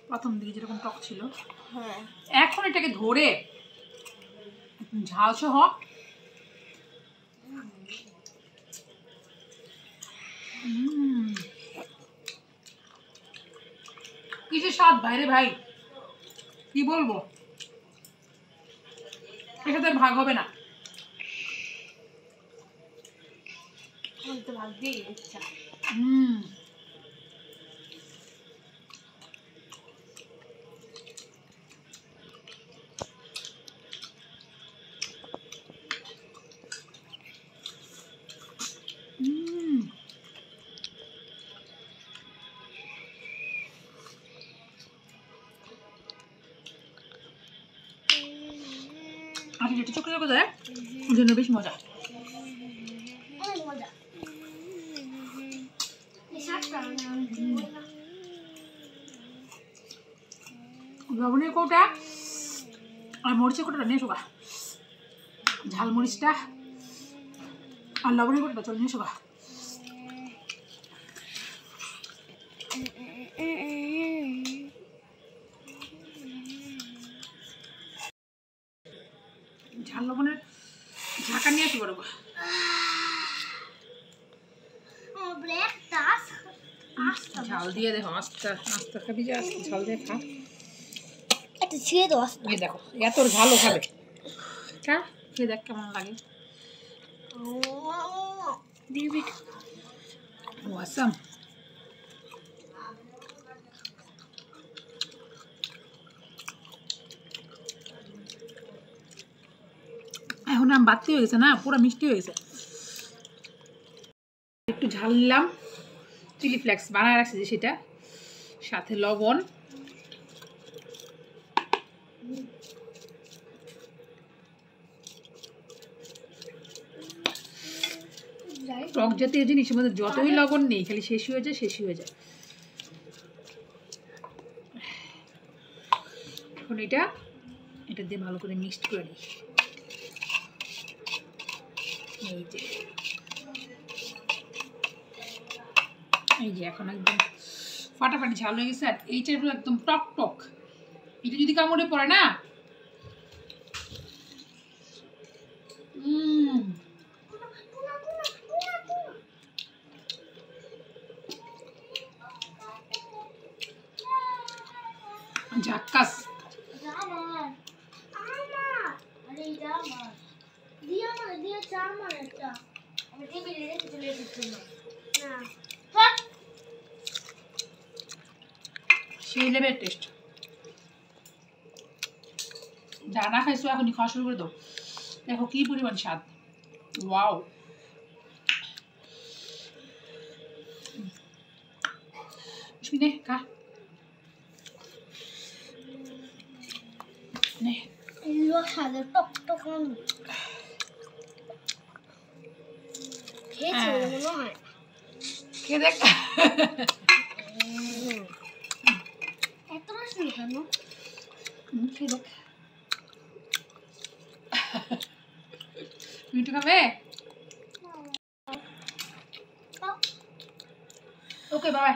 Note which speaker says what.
Speaker 1: প্রথম দিকে যেরকম টক ছিল এখন এটাকে ধরে ঝাল সহ কিসের স্বাদ বাইরে ভাই, কি বলবো, এটাতে ভাগ হবে না। ভাগ দিয়ে ইচ্ছা আর যেটা চোখে চোখে যায় ওই জন্য বেশ মজা। লবণের কৌটা আর মরিচের কৌটাটা নিয়ে শোকা, ঝাল মরিচটা আর লবণের কৌটাটা চল নিয়ে শোকা। ঝাল লবণের ঢাকা নিয়ে আসি বড় ঝাল দিয়ে দেখো, আস্তে আস্তে খাবি যে আস্তে ঝাল দিয়ে খা।
Speaker 2: এটা ছিঁড়ে দাও,
Speaker 1: এই দেখো এত ঝালও খাবে, খা খেয়ে দেখ কেমন লাগে। ওয়াসাম। এখন আম বাড়তি হয়ে গেছে না, পুরো মিষ্টি হয়ে গেছে। একটু ঝাল নিলাম, চিলি ফ্লেক্স বানায় রাখছি যে সেটা, সাথে লবণ, টক জাতীয় জিনিসের মধ্যে যতই লবণ নেই খালি শেষই হয়ে যায়, শেষই হয়ে যায়। এখন এটা দিয়ে ভালো করে মিক্সড করে নিই। এই যে এখন একদম ফাটাফাটি ঝাল হয়ে গেছে। আর এইটার একদম টক টক, এটা যদি কামড়ে পড়ে না ঝাক্কাস। সেই লেভেলের টেস্ট, যারা খাইছো এখনই খাওয়া শুরু করে দাও, দেখো কি পরিমাণ স্বাদ। ওয়াও, নে খা, নে
Speaker 2: টক টক খেয়েছি মনে হয়,
Speaker 1: খেয়ে দেখ।
Speaker 2: এত রস নেই কেন,
Speaker 1: খেয়ে দেখ। মিঠু খাবে? Okay bye.